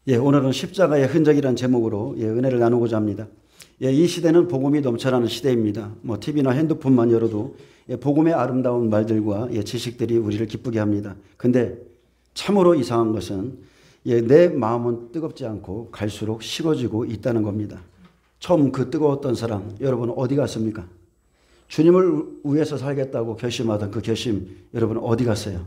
오늘은 십자가의 흔적이라는 제목으로 은혜를 나누고자 합니다. 이 시대는 복음이 넘쳐나는 시대입니다. TV나 핸드폰만 열어도 복음의 아름다운 말들과 지식들이 우리를 기쁘게 합니다. 근데 참으로 이상한 것은 내 마음은 뜨겁지 않고 갈수록 식어지고 있다는 겁니다. 처음 그 뜨거웠던 사랑, 여러분 어디 갔습니까? 주님을 위해서 살겠다고 결심하던 그 결심, 여러분 어디 갔어요?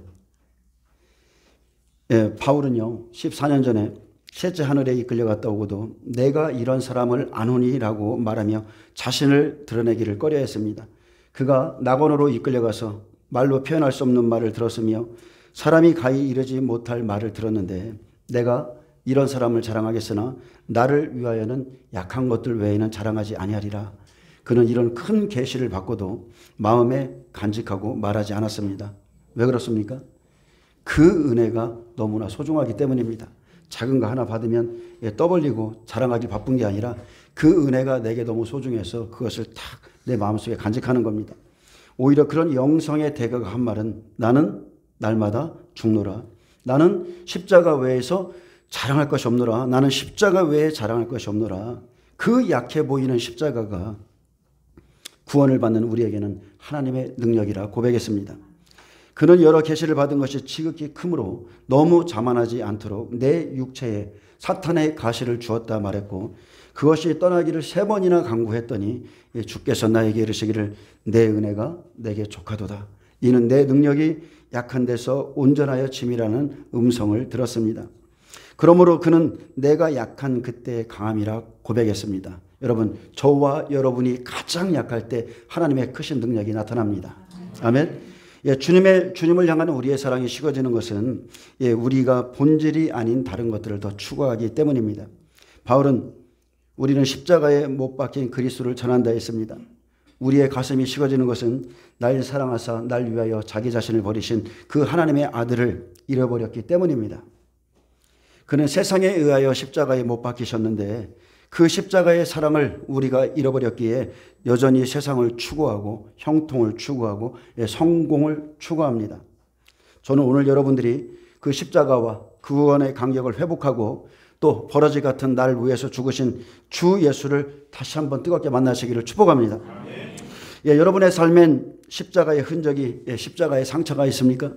바울은요, 14년 전에 셋째 하늘에 이끌려갔다 오고도 내가 이런 사람을 아노니라고 말하며 자신을 드러내기를 꺼려했습니다. 그가 낙원으로 이끌려가서 말로 표현할 수 없는 말을 들었으며 사람이 가히 이르지 못할 말을 들었는데 내가 이런 사람을 자랑하겠으나 나를 위하여는 약한 것들 외에는 자랑하지 아니하리라. 그는 이런 큰 계시를 받고도 마음에 간직하고 말하지 않았습니다. 왜 그렇습니까? 그 은혜가 너무나 소중하기 때문입니다. 작은 거 하나 받으면 떠벌리고 자랑하기 바쁜 게 아니라 그 은혜가 내게 너무 소중해서 그것을 탁 내 마음속에 간직하는 겁니다. 오히려 그런 영성의 대가가 한 말은 나는 날마다 죽노라. 나는 십자가 외에서 자랑할 것이 없노라. 나는 십자가 외에 자랑할 것이 없노라. 그 약해 보이는 십자가가 구원을 받는 우리에게는 하나님의 능력이라 고백했습니다. 그는 여러 계시를 받은 것이 지극히 크므로 너무 자만하지 않도록 내 육체에 사탄의 가시를 주었다 말했고 그것이 떠나기를 3번이나 간구했더니 주께서 나에게 이르시기를 내 은혜가 내게 족하도다. 이는 내 능력이 약한 데서 온전하여 짐이라는 음성을 들었습니다. 그러므로 그는 내가 약한 그때의 강함이라 고백했습니다. 여러분, 저와 여러분이 가장 약할 때 하나님의 크신 능력이 나타납니다. 아멘. 주님을 향하는 우리의 사랑이 식어지는 것은 우리가 본질이 아닌 다른 것들을 더 추구하기 때문입니다. 바울은 우리는 십자가에 못 박힌 그리스도를 전한다 했습니다. 우리의 가슴이 식어지는 것은 날 사랑하사 날 위하여 자기 자신을 버리신 그 하나님의 아들을 잃어버렸기 때문입니다. 그는 세상에 의하여 십자가에 못 박히셨는데 그 십자가의 사랑을 우리가 잃어버렸기에 여전히 세상을 추구하고 형통을 추구하고 성공을 추구합니다. 저는 오늘 여러분들이 그 십자가와 구원의 간격을 회복하고 또 버러지 같은 날 위해서 죽으신 주 예수를 다시 한번 뜨겁게 만나시기를 축복합니다. 여러분의 삶엔 십자가의 흔적이, 십자가의 상처가 있습니까?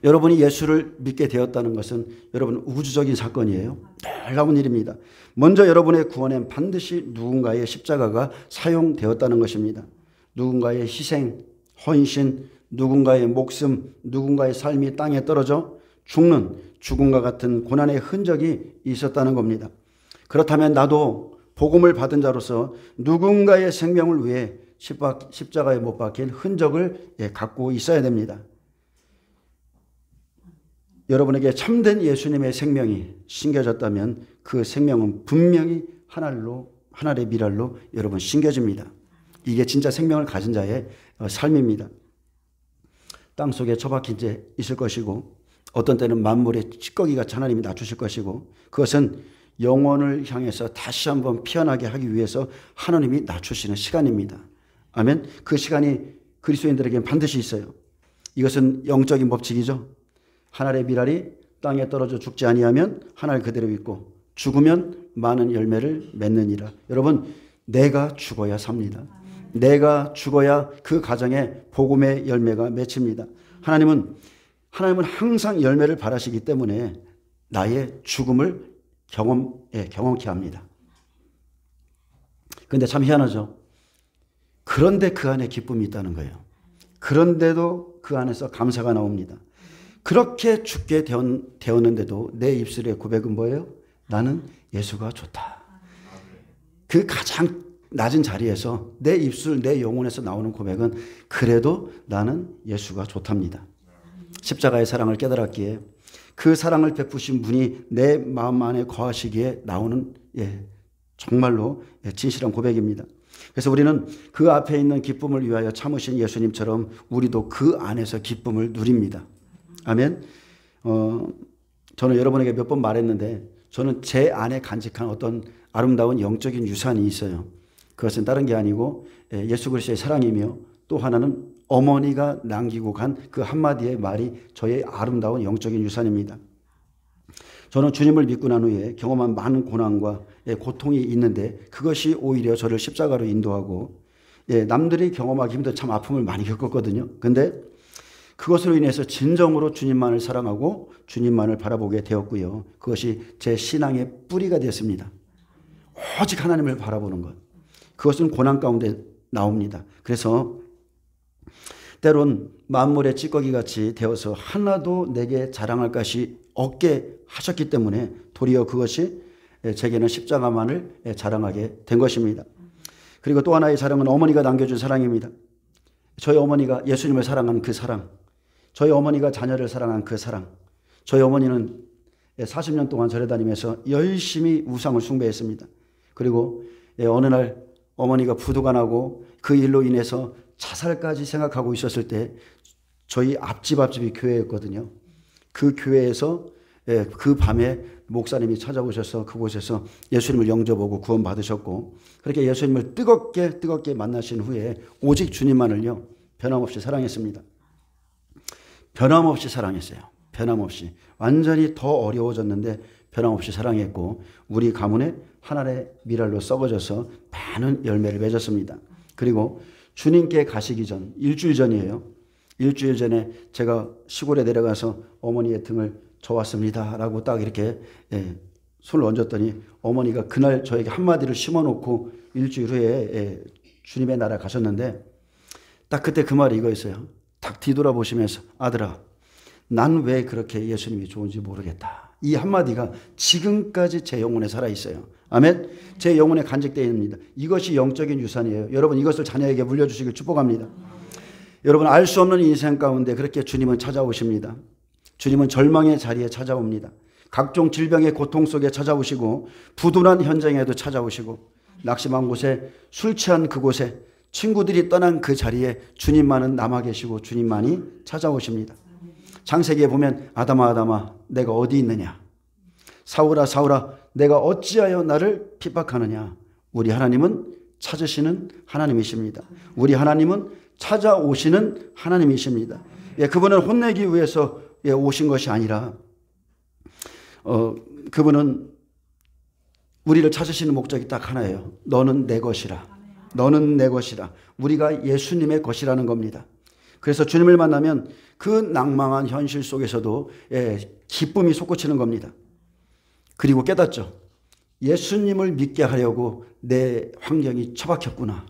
여러분이 예수를 믿게 되었다는 것은 여러분 우주적인 사건이에요. 놀라운 일입니다. 먼저 여러분의 구원엔 반드시 누군가의 십자가가 사용되었다는 것입니다. 누군가의 희생, 헌신, 누군가의 목숨, 누군가의 삶이 땅에 떨어져 죽는 죽음과 같은 고난의 흔적이 있었다는 겁니다. 그렇다면 나도 복음을 받은 자로서 누군가의 생명을 위해 십자가에 못 박힌 흔적을 갖고 있어야 됩니다. 여러분에게 참된 예수님의 생명이 심겨졌다면 그 생명은 분명히 하늘의 미랄로 여러분 심겨집니다. 이게 진짜 생명을 가진 자의 삶입니다. 땅속에 처박힌 채 있을 것이고 어떤 때는 만물의 찌꺼기같이 하나님이 낮추실 것이고 그것은 영혼을 향해서 다시 한번 피어나게 하기 위해서 하나님이 낮추시는 시간입니다. 아멘. 그 시간이 그리스도인들에게는 반드시 있어요. 이것은 영적인 법칙이죠. 하늘의 미랄이 땅에 떨어져 죽지 아니하면 하늘 그대로 있고 죽으면 많은 열매를 맺느니라. 여러분, 내가 죽어야 삽니다. 내가 죽어야 그 가정에 복음의 열매가 맺힙니다. 하나님은 항상 열매를 바라시기 때문에 나의 죽음을 경험케 합니다. 그런데 참 희한하죠. 그런데 그 안에 기쁨이 있다는 거예요. 그런데도 그 안에서 감사가 나옵니다. 그렇게 죽게 되었는데도 내 입술의 고백은 뭐예요? 나는 예수가 좋다. 그 가장 낮은 자리에서 내 입술, 내 영혼에서 나오는 고백은 그래도 나는 예수가 좋답니다. 십자가의 사랑을 깨달았기에 그 사랑을 베푸신 분이 내 마음 안에 거하시기에 나오는 정말로 진실한 고백입니다. 그래서 우리는 그 앞에 있는 기쁨을 위하여 참으신 예수님처럼 우리도 그 안에서 기쁨을 누립니다. 아멘. 저는 여러분에게 몇 번 말했는데 저는 제 안에 간직한 어떤 아름다운 영적인 유산이 있어요. 그것은 다른 게 아니고 예수 그리스도의 사랑이며 또 하나는 어머니가 남기고 간 그 한마디의 말이 저의 아름다운 영적인 유산입니다. 저는 주님을 믿고 난 후에 경험한 많은 고난과 고통이 있는데 그것이 오히려 저를 십자가로 인도하고 남들이 경험하기 힘든 참 아픔을 많이 겪었거든요. 근데 그것으로 인해서 진정으로 주님만을 사랑하고 주님만을 바라보게 되었고요. 그것이 제 신앙의 뿌리가 되었습니다. 오직 하나님을 바라보는 것. 그것은 고난 가운데 나옵니다. 그래서 때론 만물의 찌꺼기같이 되어서 하나도 내게 자랑할 것이 없게 하셨기 때문에 도리어 그것이 제게는 십자가만을 자랑하게 된 것입니다. 그리고 또 하나의 자랑은 어머니가 남겨준 사랑입니다. 저희 어머니가 예수님을 사랑한 그 사랑, 저희 어머니가 자녀를 사랑한 그 사랑. 저희 어머니는 40년 동안 절에 다니면서 열심히 우상을 숭배했습니다. 그리고 어느 날 어머니가 부도가 나고 그 일로 인해서 자살까지 생각하고 있었을 때 저희 앞집이 교회였거든요. 그 교회에서 그 밤에 목사님이 찾아오셔서 그곳에서 예수님을 영접하고 구원받으셨고 그렇게 예수님을 뜨겁게 만나신 후에 오직 주님만을요 변함없이 사랑했습니다. 변함없이 사랑했어요. 변함없이. 완전히 더 어려워졌는데 변함없이 사랑했고 우리 가문에 하나의 미랄로 썩어져서 많은 열매를 맺었습니다. 그리고 주님께 가시기 전 일주일 전이에요. 일주일 전에 제가 시골에 내려가서 어머니의 등을 져왔습니다 라고 딱 이렇게 손을 얹었더니 어머니가 그날 저에게 한마디를 심어놓고 일주일 후에 주님의 나라 가셨는데 딱 그때 그 말이 이거였어요. 딱 뒤돌아보시면서 아들아 난 왜 그렇게 예수님이 좋은지 모르겠다. 이 한마디가 지금까지 제 영혼에 살아있어요. 아멘. 제 영혼에 간직되어 있습니다. 이것이 영적인 유산이에요. 여러분 이것을 자녀에게 물려주시길 축복합니다. 여러분 알 수 없는 인생 가운데 그렇게 주님은 찾아오십니다. 주님은 절망의 자리에 찾아옵니다. 각종 질병의 고통 속에 찾아오시고 부도난 현장에도 찾아오시고 낙심한 곳에 술 취한 그곳에 친구들이 떠난 그 자리에 주님만은 남아 계시고 주님만이 찾아오십니다. 창세기에 보면 아담아 내가 어디 있느냐. 사울아 내가 어찌하여 나를 핍박하느냐. 우리 하나님은 찾으시는 하나님이십니다. 우리 하나님은 찾아오시는 하나님이십니다. 그분은 혼내기 위해서 오신 것이 아니라 그분은 우리를 찾으시는 목적이 딱 하나예요. 너는 내 것이라. 너는 내 것이라. 우리가 예수님의 것이라는 겁니다. 그래서 주님을 만나면 그 낭망한 현실 속에서도 기쁨이 솟구치는 겁니다. 그리고 깨닫죠. 예수님을 믿게 하려고 내 환경이 처박혔구나.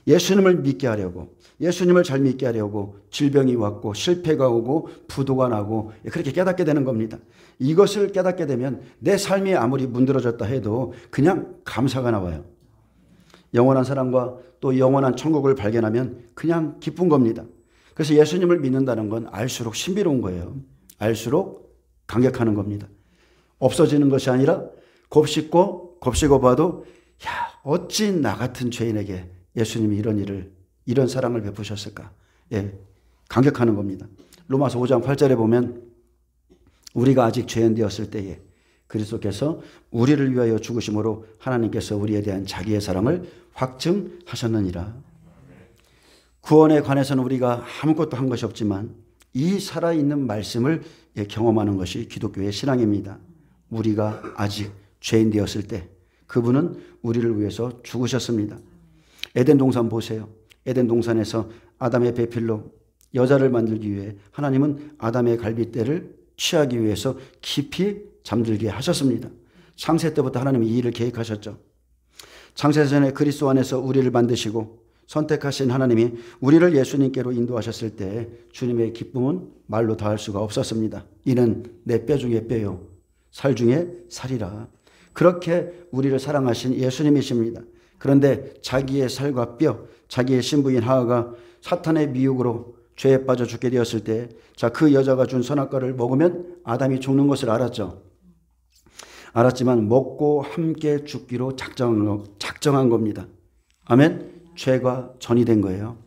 예수님을 믿게 하려고, 예수님을 잘 믿게 하려고 질병이 왔고 실패가 오고 부도가 나고 그렇게 깨닫게 되는 겁니다. 이것을 깨닫게 되면 내 삶이 아무리 문드러졌다 해도 그냥 감사가 나와요. 영원한 사랑과 또 영원한 천국을 발견하면 그냥 기쁜 겁니다. 그래서 예수님을 믿는다는 건 알수록 신비로운 거예요. 알수록 감격하는 겁니다. 없어지는 것이 아니라 곱씹고 봐도 어찌 나 같은 죄인에게 예수님이 이런 사랑을 베푸셨을까? 감격하는 겁니다. 로마서 5장 8절에 보면 우리가 아직 죄인 되었을 때에 그리스도께서 우리를 위하여 죽으심으로 하나님께서 우리에 대한 자기의 사랑을 확증하셨느니라. 구원에 관해서는 우리가 아무것도 한 것이 없지만 이 살아있는 말씀을 경험하는 것이 기독교의 신앙입니다. 우리가 아직 죄인 되었을 때 그분은 우리를 위해서 죽으셨습니다. 에덴 동산 보세요. 에덴 동산에서 아담의 배필로 여자를 만들기 위해 하나님은 아담의 갈빗대를 취하기 위해서 깊이 잠들게 하셨습니다. 창세 때부터 하나님이 이 일을 계획하셨죠. 창세전에 그리스도 안에서 우리를 만드시고 선택하신 하나님이 우리를 예수님께로 인도하셨을 때 주님의 기쁨은 말로 다할 수가 없었습니다. 이는 내 뼈 중에 뼈요 살 중에 살이라. 그렇게 우리를 사랑하신 예수님이십니다. 그런데 자기의 살과 뼈, 자기의 신부인 하와가 사탄의 미혹으로 죄에 빠져 죽게 되었을 때 그 여자가 준 선악과를 먹으면 아담이 죽는 것을 알았죠. 알았지만 먹고 함께 죽기로 작정한 겁니다. 아멘. 죄가 전이된 거예요.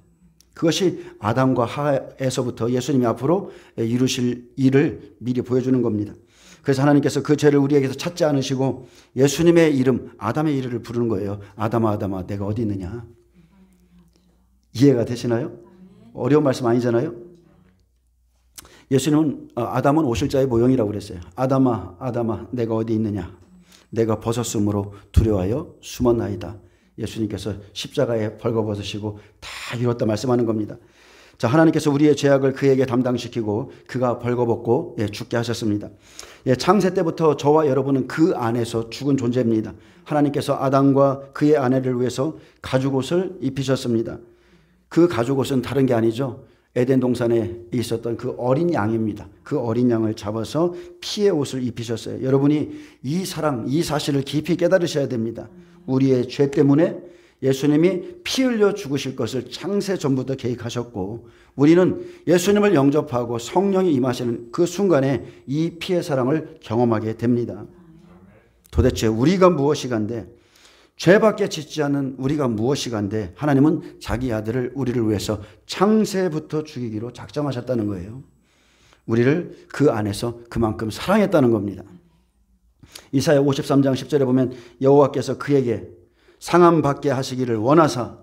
그것이 아담과 하와에서부터 예수님이 앞으로 이루실 일을 미리 보여주는 겁니다. 그래서 하나님께서 그 죄를 우리에게서 찾지 않으시고 예수님의 이름, 아담의 이름을 부르는 거예요. 아담아 내가 어디 있느냐. 이해가 되시나요? 어려운 말씀 아니잖아요. 예수님은 아담은 오실자의 모형이라고 그랬어요. 아담아, 아담아, 내가 어디 있느냐? 내가 벗었으므로 두려워하여 숨었나이다. 예수님께서 십자가에 벌거벗으시고 다 이뤘다 말씀하는 겁니다. 자, 하나님께서 우리의 죄악을 그에게 담당시키고 그가 벌거벗고 죽게 하셨습니다. 창세 때부터 저와 여러분은 그 안에서 죽은 존재입니다. 하나님께서 아담과 그의 아내를 위해서 가죽옷을 입히셨습니다. 그 가죽옷은 다른 게 아니죠. 에덴 동산에 있었던 그 어린 양입니다. 그 어린 양을 잡아서 피의 옷을 입히셨어요. 여러분이 이 사랑, 이 사실을 깊이 깨달으셔야 됩니다. 우리의 죄 때문에 예수님이 피 흘려 죽으실 것을 창세 전부터 계획하셨고, 우리는 예수님을 영접하고 성령이 임하시는 그 순간에 이 피의 사랑을 경험하게 됩니다. 도대체 우리가 무엇이간데, 죄밖에 짓지 않는 우리가 무엇이간데 하나님은 자기 아들을 우리를 위해서 창세부터 죽이기로 작정하셨다는 거예요. 우리를 그 안에서 그만큼 사랑했다는 겁니다. 이사야 53장 10절에 보면 여호와께서 그에게 상함받게 하시기를 원하사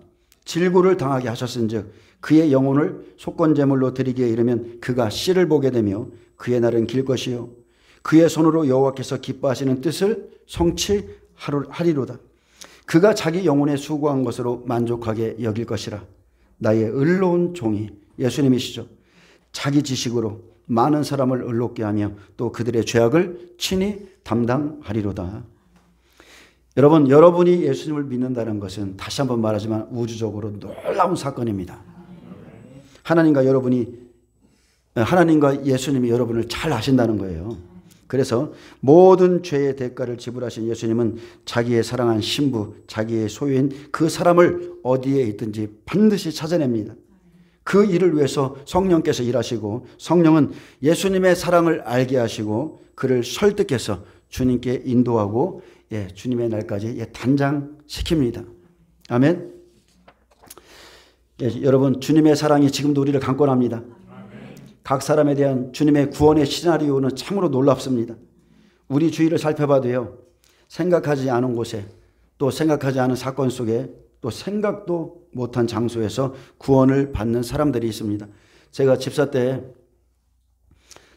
질구를 당하게 하셨은즉 그의 영혼을 속건제물로 드리기에 이르면 그가 씨를 보게 되며 그의 날은 길 것이요 그의 손으로 여호와께서 기뻐하시는 뜻을 성취하리로다. 그가 자기 영혼에 수고한 것으로 만족하게 여길 것이라. 나의 의로운 종이, 예수님이시죠. 자기 지식으로 많은 사람을 의롭게 하며 또 그들의 죄악을 친히 담당하리로다. 여러분, 여러분이 예수님을 믿는다는 것은 다시 한번 말하지만 우주적으로 놀라운 사건입니다. 하나님과 예수님이 여러분을 잘 아신다는 거예요. 그래서 모든 죄의 대가를 지불하신 예수님은 자기의 사랑한 신부, 자기의 소유인 그 사람을 어디에 있든지 반드시 찾아냅니다. 그 일을 위해서 성령께서 일하시고, 성령은 예수님의 사랑을 알게 하시고 그를 설득해서 주님께 인도하고 주님의 날까지 단장시킵니다. 아멘. 여러분, 주님의 사랑이 지금도 우리를 강권합니다. 각 사람에 대한 주님의 구원의 시나리오는 참으로 놀랍습니다. 우리 주위를 살펴봐도요, 생각하지 않은 곳에, 또 생각하지 않은 사건 속에, 또 생각도 못한 장소에서 구원을 받는 사람들이 있습니다. 제가 집사 때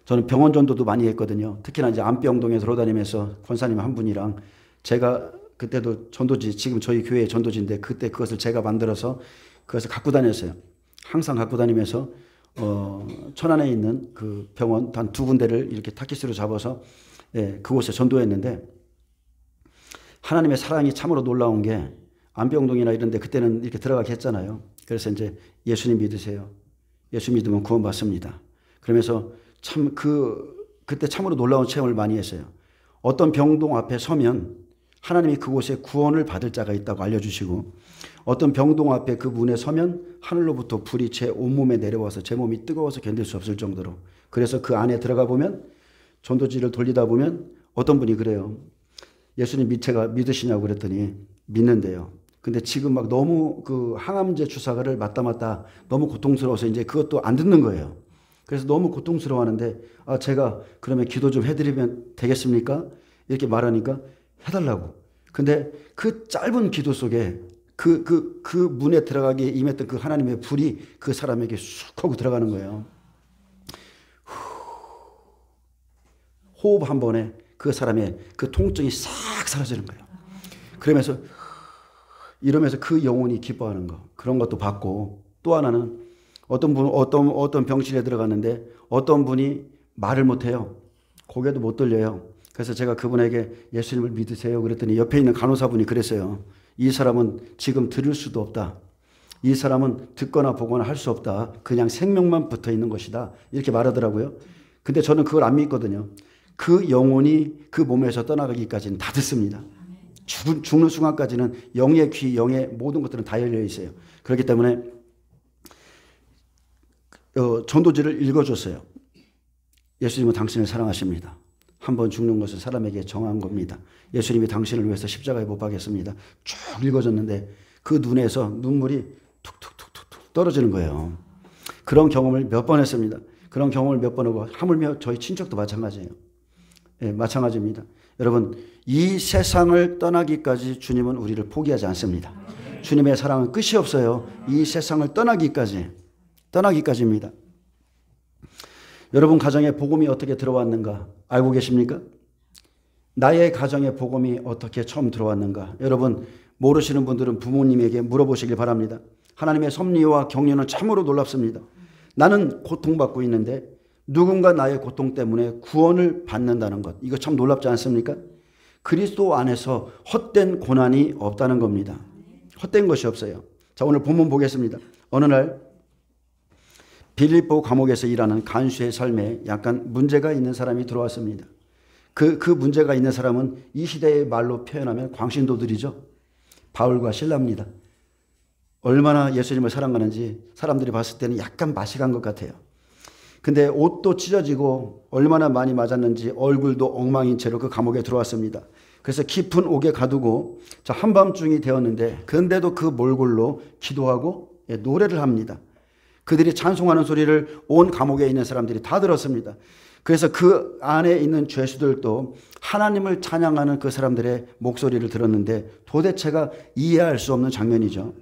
저는 병원 전도도 많이 했거든요. 특히나 이제 안병동에 돌아다니면서 권사님 한 분이랑, 제가 그때도 전도지, 지금 저희 교회의 전도지인데 그때 그것을 제가 만들어서 그것을 갖고 다녔어요. 항상 갖고 다니면서 천안에 있는 그 병원 단 2군데를 이렇게 타깃으로 잡아서 그곳에 전도했는데, 하나님의 사랑이 참으로 놀라운 게, 안병동이나 이런 데 그때는 이렇게 들어가게 했잖아요. 그래서 이제 예수님 믿으세요. 예수 믿으면 구원받습니다. 그러면서 참 그때 참으로 놀라운 체험을 많이 했어요. 어떤 병동 앞에 서면 하나님이 그곳에 구원을 받을 자가 있다고 알려주시고, 어떤 병동 앞에 그 문에 서면 하늘로부터 불이 제 온몸에 내려와서 제 몸이 뜨거워서 견딜 수 없을 정도로. 그래서 그 안에 들어가 보면, 전도지를 돌리다 보면 어떤 분이 그래요. 예수님 믿으시냐고 그랬더니 믿는데요. 근데 지금 막 너무 그 항암제 주사를 맞다 너무 고통스러워서 이제 그것도 안 듣는 거예요. 그래서 너무 고통스러워하는데, 제가 그러면 기도 좀 해드리면 되겠습니까? 이렇게 말하니까 해달라고. 근데 그 짧은 기도 속에 그 문에 들어가기에 임했던 그 하나님의 불이 그 사람에게 쑥 하고 들어가는 거예요. 호흡 한 번에 그 사람의 그 통증이 싹 사라지는 거예요. 그러면서 이러면서 그 영혼이 기뻐하는 거, 그런 것도 받고, 또 하나는 어떤 병실에 들어갔는데 어떤 분이 말을 못해요. 고개도 못 들려요. 그래서 제가 그분에게 예수님을 믿으세요 그랬더니 옆에 있는 간호사분이 그랬어요. 이 사람은 지금 들을 수도 없다. 이 사람은 듣거나 보거나 할 수 없다. 그냥 생명만 붙어 있는 것이다. 이렇게 말하더라고요. 근데 저는 그걸 안 믿거든요. 그 영혼이 그 몸에서 떠나가기까지는 다 듣습니다. 죽는 순간까지는 영의 귀, 영의 모든 것들은 다 열려 있어요. 그렇기 때문에 전도지를 읽어줬어요. 예수님은 당신을 사랑하십니다. 한 번 죽는 것은 사람에게 정한 겁니다. 예수님이 당신을 위해서 십자가에 못 박였습니다. 쭉 읽어줬는데 그 눈에서 눈물이 툭툭툭툭 떨어지는 거예요. 그런 경험을 몇 번 했습니다. 그런 경험을 몇 번 하고, 하물며 저희 친척도 마찬가지예요. 마찬가지입니다. 여러분, 이 세상을 떠나기까지 주님은 우리를 포기하지 않습니다. 주님의 사랑은 끝이 없어요. 이 세상을 떠나기까지입니다. 여러분 가정에 복음이 어떻게 들어왔는가 알고 계십니까? 나의 가정에 복음이 어떻게 처음 들어왔는가? 여러분 모르시는 분들은 부모님에게 물어보시길 바랍니다. 하나님의 섭리와 격려는 참으로 놀랍습니다. 나는 고통받고 있는데 누군가 나의 고통 때문에 구원을 받는다는 것, 이거 참 놀랍지 않습니까? 그리스도 안에서 헛된 고난이 없다는 겁니다. 헛된 것이 없어요. 자, 오늘 본문 보겠습니다. 어느 날 빌립보 감옥에서 일하는 간수의 삶에 약간 문제가 있는 사람이 들어왔습니다. 그 문제가 있는 사람은 이 시대의 말로 표현하면 광신도들이죠. 바울과 실라입니다. 얼마나 예수님을 사랑하는지 사람들이 봤을 때는 약간 맛이 간 것 같아요. 근데 옷도 찢어지고 얼마나 많이 맞았는지 얼굴도 엉망인 채로 그 감옥에 들어왔습니다. 그래서 깊은 옥에 가두고 한밤중이 되었는데 그런데도 그 몰골로 기도하고 노래를 합니다. 그들이 찬송하는 소리를 온 감옥에 있는 사람들이 다 들었습니다. 그래서 그 안에 있는 죄수들도 하나님을 찬양하는 그 사람들의 목소리를 들었는데 도대체가 이해할 수 없는 장면이죠.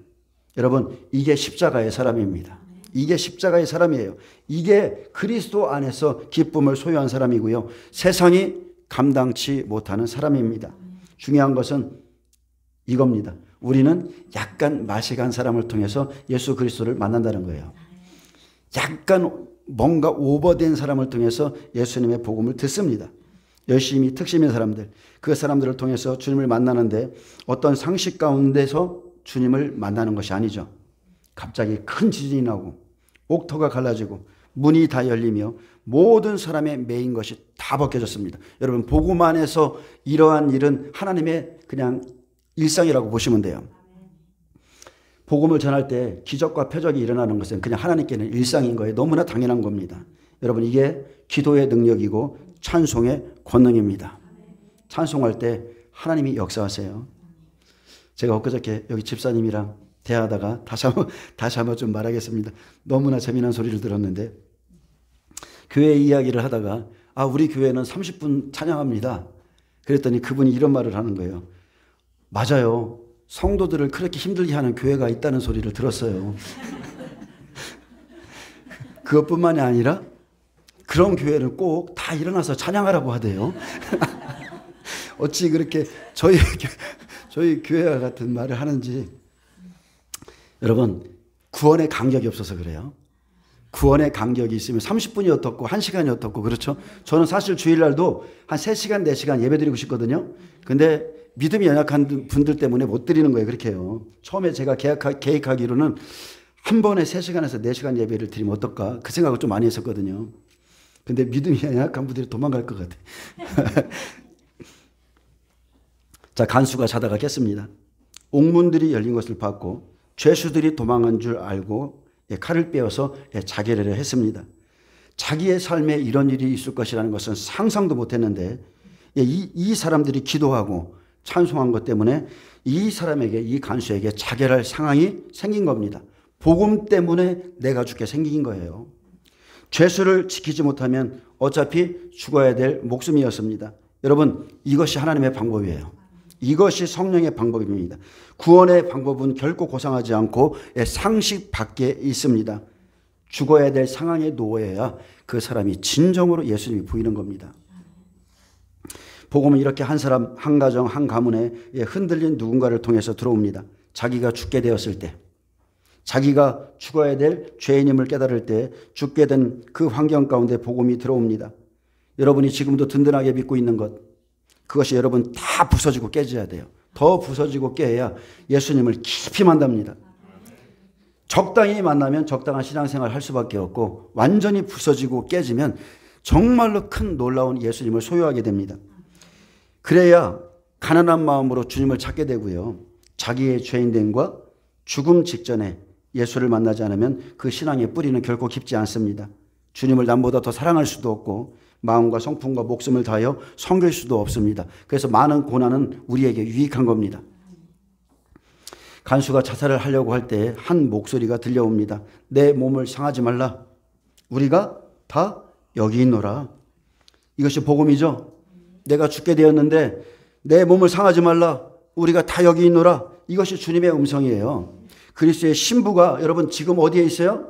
여러분, 이게 십자가의 사람입니다. 이게 십자가의 사람이에요. 이게 그리스도 안에서 기쁨을 소유한 사람이고요. 세상이 감당치 못하는 사람입니다. 중요한 것은 이겁니다. 우리는 약간 맛이 간 사람을 통해서 예수 그리스도를 만난다는 거예요. 약간 뭔가 오버된 사람을 통해서 예수님의 복음을 듣습니다. 열심히 특심인 사람들, 그 사람들을 통해서 주님을 만나는데 어떤 상식 가운데서 주님을 만나는 것이 아니죠. 갑자기 큰 지진이 나고 옥토가 갈라지고 문이 다 열리며 모든 사람의 매인 것이 다 벗겨졌습니다. 여러분, 복음 안에서 이러한 일은 하나님의 그냥 일상이라고 보시면 돼요. 복음을 전할 때 기적과 표적이 일어나는 것은 그냥 하나님께는 일상인 거예요. 너무나 당연한 겁니다. 여러분, 이게 기도의 능력이고 찬송의 권능입니다. 찬송할 때 하나님이 역사하세요. 제가 엊그저께 여기 집사님이랑 대화하다가 다시 한번 좀 말하겠습니다. 너무나 재미난 소리를 들었는데 교회 이야기를 하다가 우리 교회는 30분 찬양합니다. 그랬더니 그분이 이런 말을 하는 거예요. 맞아요. 성도들을 그렇게 힘들게 하는 교회가 있다는 소리를 들었어요. 그것뿐만이 아니라 그런 교회를 꼭 다 일어나서 찬양하라고 하대요. 어찌 그렇게 저희 교회와 같은 말을 하는지. 여러분, 구원의 간격이 없어서 그래요. 구원의 간격이 있으면 30분이 어떻고 1시간이 어떻고 그렇죠. 저는 사실 주일날도 한 3시간 4시간 예배드리고 싶거든요. 근데 믿음이 연약한 분들 때문에 못 드리는 거예요. 그렇게 해요. 처음에 제가 계획하기로는 한 번에 3시간에서 4시간 예배를 드리면 어떨까 그 생각을 좀 많이 했었거든요. 근데 믿음이 연약한 분들이 도망갈 것 같아. 자, 간수가 자다가 깼습니다. 옥문들이 열린 것을 봤고 죄수들이 도망한 줄 알고 칼을 빼어서 자결을 했습니다. 자기의 삶에 이런 일이 있을 것이라는 것은 상상도 못했는데 이 사람들이 기도하고 찬송한 것 때문에 이 사람에게, 이 간수에게 자결할 상황이 생긴 겁니다. 복음 때문에 내가 죽게 생긴 거예요. 죄수를 지키지 못하면 어차피 죽어야 될 목숨이었습니다. 여러분, 이것이 하나님의 방법이에요. 이것이 성령의 방법입니다. 구원의 방법은 결코 고상하지 않고 상식 밖에 있습니다. 죽어야 될 상황에 놓여야 그 사람이 진정으로 예수님이 보이는 겁니다. 복음은 이렇게 한 사람, 한 가정, 한 가문에 흔들린 누군가를 통해서 들어옵니다. 자기가 죽게 되었을 때, 자기가 죽어야 될 죄인임을 깨달을 때 죽게 된 그 환경 가운데 복음이 들어옵니다. 여러분이 지금도 든든하게 믿고 있는 것, 그것이 여러분 다 부서지고 깨져야 돼요. 더 부서지고 깨야 예수님을 깊이 만납니다. 적당히 만나면 적당한 신앙생활을 할 수밖에 없고 완전히 부서지고 깨지면 정말로 큰 놀라운 예수님을 소유하게 됩니다. 그래야 가난한 마음으로 주님을 찾게 되고요. 자기의 죄인됨과 죽음 직전에 예수를 만나지 않으면 그 신앙의 뿌리는 결코 깊지 않습니다. 주님을 남보다 더 사랑할 수도 없고 마음과 성품과 목숨을 다하여 섬길 수도 없습니다. 그래서 많은 고난은 우리에게 유익한 겁니다. 간수가 자살을 하려고 할 때 한 목소리가 들려옵니다. 내 몸을 상하지 말라. 우리가 다 여기 있노라. 이것이 복음이죠. 내가 죽게 되었는데 내 몸을 상하지 말라. 우리가 다 여기 있노라. 이것이 주님의 음성이에요. 그리스도의 신부가 여러분 지금 어디에 있어요?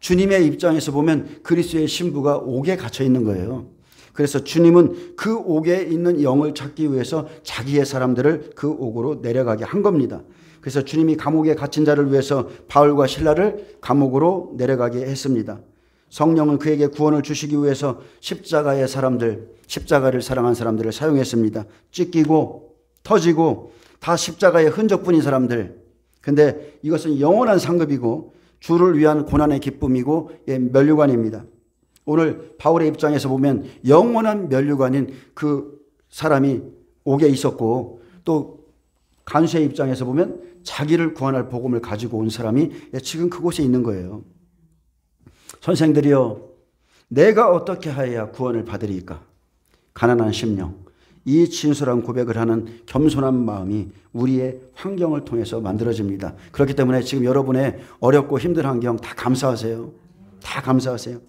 주님의 입장에서 보면 그리스도의 신부가 옥에 갇혀 있는 거예요. 그래서 주님은 그 옥에 있는 영을 찾기 위해서 자기의 사람들을 그 옥으로 내려가게 한 겁니다. 그래서 주님이 감옥에 갇힌 자를 위해서 바울과 실라를 감옥으로 내려가게 했습니다. 성령은 그에게 구원을 주시기 위해서 십자가의 사람들, 십자가를 사랑한 사람들을 사용했습니다. 찢기고 터지고 다 십자가의 흔적뿐인 사람들. 근데 이것은 영원한 상급이고 주를 위한 고난의 기쁨이고 면류관입니다. 오늘 바울의 입장에서 보면 영원한 면류관인 그 사람이 옥에 있었고, 또 간수의 입장에서 보면 자기를 구원할 복음을 가지고 온 사람이 지금 그곳에 있는 거예요. 선생들이여, 내가 어떻게 하여야 구원을 받으리까? 가난한 심령, 이 진솔한 고백을 하는 겸손한 마음이 우리의 환경을 통해서 만들어집니다. 그렇기 때문에 지금 여러분의 어렵고 힘든 환경 다 감사하세요. 다 감사하세요.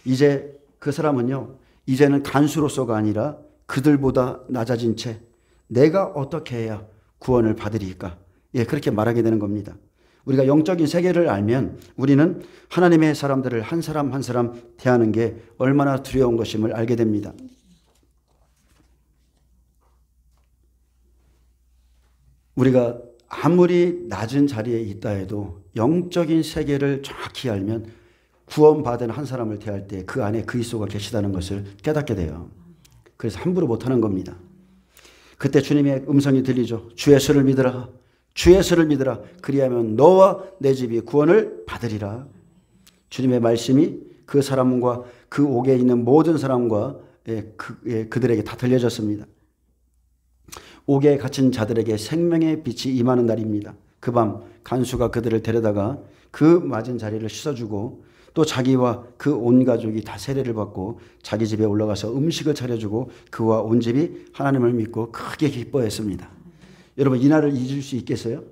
이제 그 사람은요, 이제는 간수로서가 아니라 그들보다 낮아진 채 내가 어떻게 해야 구원을 받으리까? 그렇게 말하게 되는 겁니다. 우리가 영적인 세계를 알면 우리는 하나님의 사람들을 한 사람 한 사람 대하는 게 얼마나 두려운 것임을 알게 됩니다. 우리가 아무리 낮은 자리에 있다 해도 영적인 세계를 정확히 알면 구원받은 한 사람을 대할 때 그 안에 그리스도가 계시다는 것을 깨닫게 돼요. 그래서 함부로 못하는 겁니다. 그때 주님의 음성이 들리죠. 주 예수를 믿으라. 주 예수를 믿으라. 그리하면 너와 내 집이 구원을 받으리라. 주님의 말씀이 그 사람과 그 옥에 있는 모든 사람과 그들에게 다 들려졌습니다. 옥에 갇힌 자들에게 생명의 빛이 임하는 날입니다. 그 밤 간수가 그들을 데려다가 그 맞은 자리를 씻어주고 또 자기와 그 온 가족이 다 세례를 받고 자기 집에 올라가서 음식을 차려주고 그와 온 집이 하나님을 믿고 크게 기뻐했습니다. 여러분, 이 날을 잊을 수 있겠어요?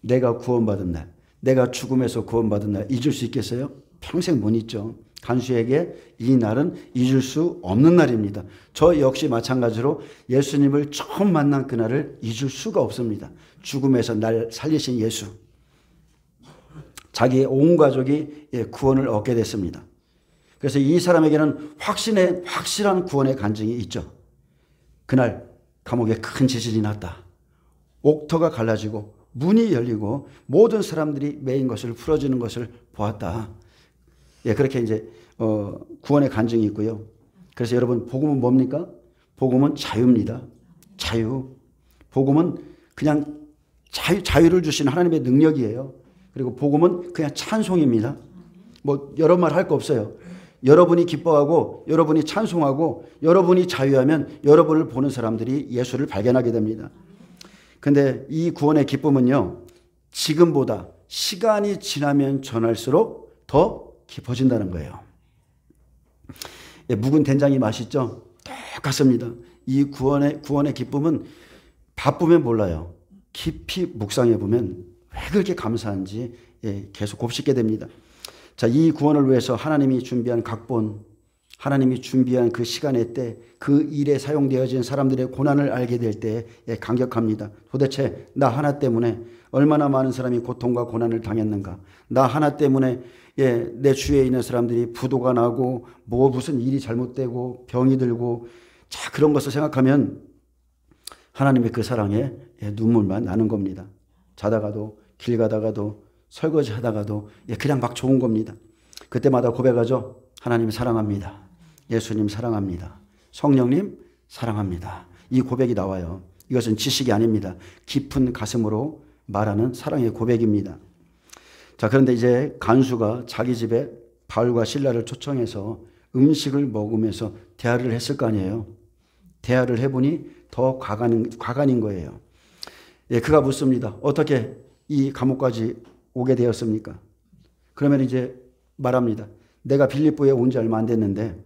내가 구원받은 날, 내가 죽음에서 구원받은 날 잊을 수 있겠어요? 평생 못 잊죠. 간수에게 이 날은 잊을 수 없는 날입니다. 저 역시 마찬가지로 예수님을 처음 만난 그날을 잊을 수가 없습니다. 죽음에서 날 살리신 예수. 자기의 온 가족이 구원을 얻게 됐습니다. 그래서 이 사람에게는 확실한 구원의 간증이 있죠. 그날 감옥에 큰 지진이 났다. 옥터가 갈라지고 문이 열리고 모든 사람들이 매인 것을 풀어지는 것을 보았다. 그렇게 이제 구원의 간증이 있고요. 그래서 여러분, 복음은 뭡니까? 복음은 자유입니다. 자유. 복음은 그냥 자유를 주신 하나님의 능력이에요. 그리고 복음은 그냥 찬송입니다. 뭐 여러 말 할 거 없어요. 여러분이 기뻐하고 여러분이 찬송하고 여러분이 자유하면 여러분을 보는 사람들이 예수를 발견하게 됩니다. 근데 이 구원의 기쁨은요, 지금보다 시간이 지나면 전할수록 더 깊어진다는 거예요. 묵은 된장이 맛있죠? 똑같습니다. 이 구원의 기쁨은 바쁘면 몰라요. 깊이 묵상해 보면 왜 그렇게 감사한지 계속 곱씹게 됩니다. 자, 이 구원을 위해서 하나님이 준비한 각본, 하나님이 준비한 그 시간의 때, 그 일에 사용되어진 사람들의 고난을 알게 될 때 감격합니다. 도대체 나 하나 때문에 얼마나 많은 사람이 고통과 고난을 당했는가. 나 하나 때문에 내 주위에 있는 사람들이 부도가 나고 무슨 일이 잘못되고 병이 들고, 자, 그런 것을 생각하면 하나님의 그 사랑에 눈물만 나는 겁니다. 자다가도 길 가다가도 설거지 하다가도 그냥 막 좋은 겁니다. 그때마다 고백하죠. 하나님 사랑합니다. 예수님 사랑합니다. 성령님 사랑합니다. 이 고백이 나와요. 이것은 지식이 아닙니다. 깊은 가슴으로 말하는 사랑의 고백입니다. 자, 그런데 이제 간수가 자기 집에 바울과 실라를 초청해서 음식을 먹으면서 대화를 했을 거 아니에요. 대화를 해보니 더 과간인 거예요. 그가 묻습니다. 어떻게 이 감옥까지 오게 되었습니까? 그러면 이제 말합니다. 내가 빌립보에 온 지 얼마 안 됐는데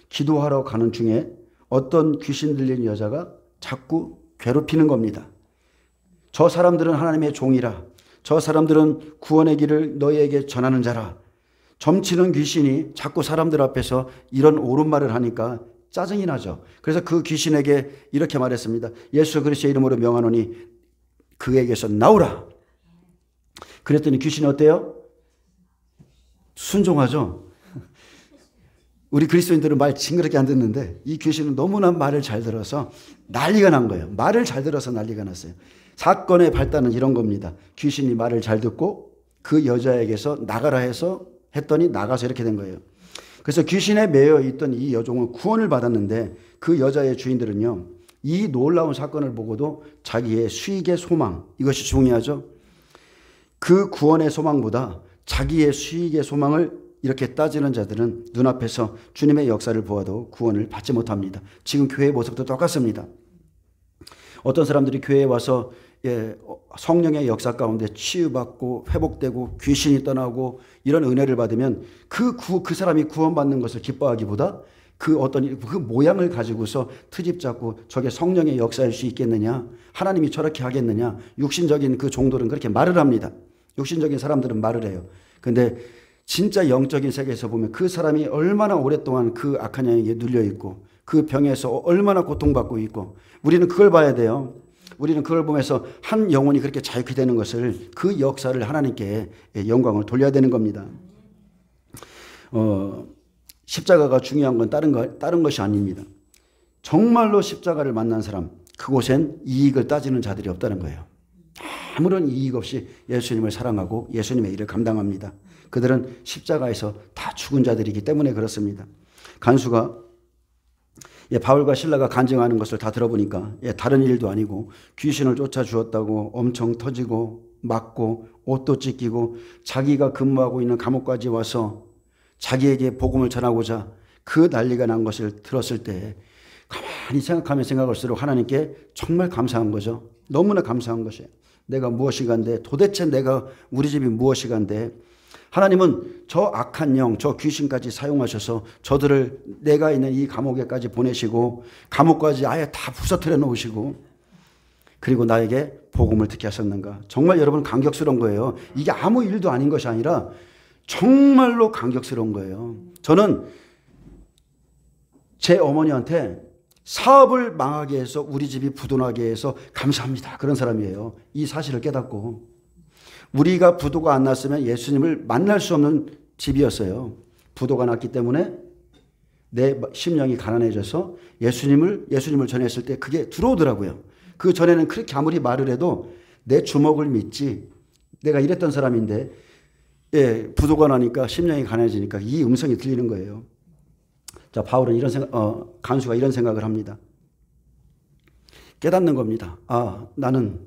기도하러 가는 중에 어떤 귀신 들린 여자가 자꾸 괴롭히는 겁니다. 저 사람들은 하나님의 종이라. 저 사람들은 구원의 길을 너희에게 전하는 자라. 점치는 귀신이 자꾸 사람들 앞에서 이런 옳은 말을 하니까 짜증이 나죠. 그래서 그 귀신에게 이렇게 말했습니다. 예수 그리스도의 이름으로 명하노니 그에게서 나오라. 그랬더니 귀신이 어때요? 순종하죠. 우리 그리스도인들은 말 징그럽게 안 듣는데 이 귀신은 너무나 말을 잘 들어서 난리가 난 거예요. 말을 잘 들어서 난리가 났어요. 사건의 발단은 이런 겁니다. 귀신이 말을 잘 듣고 그 여자에게서 나가라 해서 했더니 나가서 이렇게 된 거예요. 그래서 귀신에 매여 있던 이 여종은 구원을 받았는데 그 여자의 주인들은요, 이 놀라운 사건을 보고도 자기의 수익의 소망, 이것이 중요하죠. 그 구원의 소망보다 자기의 수익의 소망을 이렇게 따지는 자들은 눈앞에서 주님의 역사를 보아도 구원을 받지 못합니다. 지금 교회의 모습도 똑같습니다. 어떤 사람들이 교회에 와서 성령의 역사 가운데 치유받고 회복되고 귀신이 떠나고 이런 은혜를 받으면 그 사람이 구원받는 것을 기뻐하기보다 그 모양을 가지고서 트집 잡고 저게 성령의 역사일 수 있겠느냐, 하나님이 저렇게 하겠느냐, 육신적인 그 종들은 그렇게 말을 합니다. 육신적인 사람들은 말을 해요. 근데 진짜 영적인 세계에서 보면 그 사람이 얼마나 오랫동안 그 악한 영에게 눌려있고 그 병에서 얼마나 고통받고 있고, 우리는 그걸 봐야 돼요. 우리는 그걸 보면서 한 영혼이 그렇게 자유케 되는 것을, 그 역사를 하나님께 영광을 돌려야 되는 겁니다. 십자가가 중요한 건 다른 것이 아닙니다. 정말로 십자가를 만난 사람, 그곳엔 이익을 따지는 자들이 없다는 거예요. 아무런 이익 없이 예수님을 사랑하고 예수님의 일을 감당합니다. 그들은 십자가에서 다 죽은 자들이기 때문에 그렇습니다. 간수가 바울과 실라가 간증하는 것을 다 들어보니까 다른 일도 아니고 귀신을 쫓아주었다고 엄청 터지고 맞고 옷도 찢기고 자기가 근무하고 있는 감옥까지 와서 자기에게 복음을 전하고자 그 난리가 난 것을 들었을 때 가만히 생각하면 생각할수록 하나님께 정말 감사한 거죠. 너무나 감사한 것이에요. 내가 무엇이 간데, 도대체 우리 집이 무엇이 간데, 하나님은 저 악한 영, 저 귀신까지 사용하셔서 저들을 내가 있는 이 감옥에까지 보내시고 감옥까지 아예 다 부서뜨려 놓으시고 그리고 나에게 복음을 듣게 하셨는가. 정말 여러분 감격스러운 거예요. 이게 아무 일도 아닌 것이 아니라 정말로 감격스러운 거예요. 저는 제 어머니한테 사업을 망하게 해서 우리 집이 부도나게 해서 감사합니다. 그런 사람이에요. 이 사실을 깨닫고. 우리가 부도가 안 났으면 예수님을 만날 수 없는 집이었어요. 부도가 났기 때문에 내 심령이 가난해져서 예수님을 전했을 때 그게 들어오더라고요. 그 전에는 그렇게 아무리 말을 해도 내 주먹을 믿지, 내가 이랬던 사람인데 부도가 나니까 심령이 가난해지니까 이 음성이 들리는 거예요. 자, 바울은 간수가 이런 생각을 합니다. 깨닫는 겁니다. 나는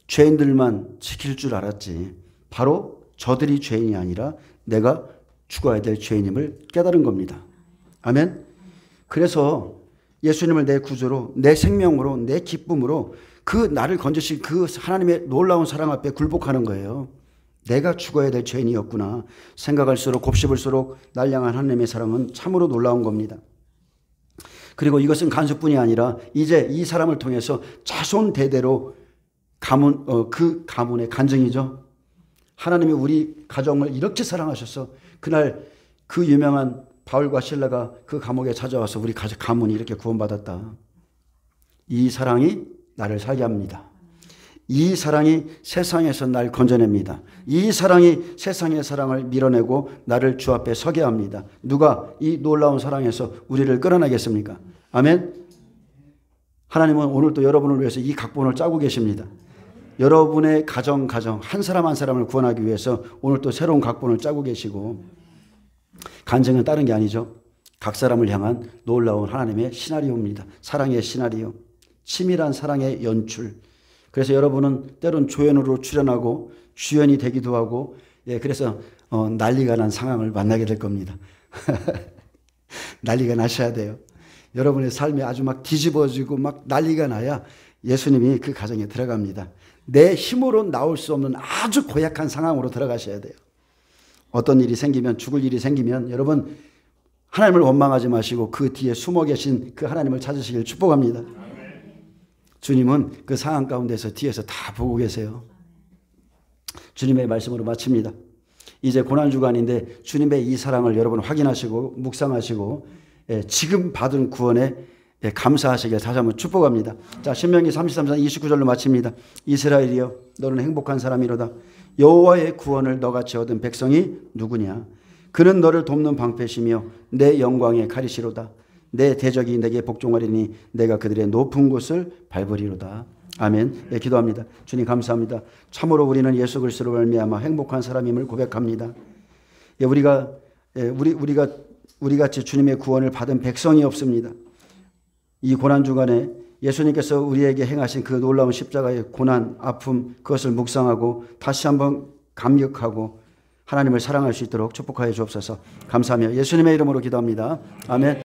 죄인들만 지킬 줄 알았지, 바로 저들이 죄인이 아니라 내가 죽어야 될 죄인임을 깨달은 겁니다. 아멘. 그래서 예수님을 내 구주로, 내 생명으로, 내 기쁨으로 그 나를 건지신 그 하나님의 놀라운 사랑 앞에 굴복하는 거예요. 내가 죽어야 될 죄인이었구나 생각할수록, 곱씹을수록 날량한 하나님의 사랑은 참으로 놀라운 겁니다. 그리고 이것은 간수뿐이 아니라 이제 이 사람을 통해서 자손 대대로 그 가문의 간증이죠. 하나님이 우리 가정을 이렇게 사랑하셔서 그날 그 유명한 바울과 실라가 그 감옥에 찾아와서 우리 가문이 이렇게 구원받았다. 이 사랑이 나를 살게 합니다. 이 사랑이 세상에서 날 건져냅니다. 이 사랑이 세상의 사랑을 밀어내고 나를 주 앞에 서게 합니다. 누가 이 놀라운 사랑에서 우리를 끌어내겠습니까? 아멘. 하나님은 오늘 또 여러분을 위해서 이 각본을 짜고 계십니다. 여러분의 가정 한 사람 한 사람을 구원하기 위해서 오늘 또 새로운 각본을 짜고 계시고, 간증은 다른 게 아니죠. 각 사람을 향한 놀라운 하나님의 시나리오입니다. 사랑의 시나리오, 치밀한 사랑의 연출. 그래서 여러분은 때론 조연으로 출연하고 주연이 되기도 하고, 그래서 난리가 난 상황을 만나게 될 겁니다. 난리가 나셔야 돼요. 여러분의 삶이 아주 막 뒤집어지고 막 난리가 나야 예수님이 그 가정에 들어갑니다. 내 힘으로 나올 수 없는 아주 고약한 상황으로 들어가셔야 돼요. 어떤 일이 생기면, 죽을 일이 생기면 여러분 하나님을 원망하지 마시고 그 뒤에 숨어 계신 그 하나님을 찾으시길 축복합니다. 주님은 그 상황 가운데서 뒤에서 다 보고 계세요. 주님의 말씀으로 마칩니다. 이제 고난주간인데 주님의 이 사랑을 여러분 확인하시고 묵상하시고 지금 받은 구원에 감사하시길 다시 한번 축복합니다. 자, 신명기 33장 29절로 마칩니다. 이스라엘이여, 너는 행복한 사람이로다. 여호와의 구원을 너같이 얻은 백성이 누구냐? 그는 너를 돕는 방패시며 내 영광의 칼이시로다. 내 대적이 내게 복종하리니 내가 그들의 높은 곳을 밟으리로다. 아멘. 예, 기도합니다. 주님 감사합니다. 참으로 우리는 예수 그리스도로 말미암아 행복한 사람임을 고백합니다. 예, 우리 같이 주님의 구원을 받은 백성이 없습니다. 이 고난 주간에 예수님께서 우리에게 행하신 그 놀라운 십자가의 고난, 아픔, 그것을 묵상하고 다시 한번 감격하고 하나님을 사랑할 수 있도록 축복하여 주옵소서. 감사하며 예수님의 이름으로 기도합니다. 아멘.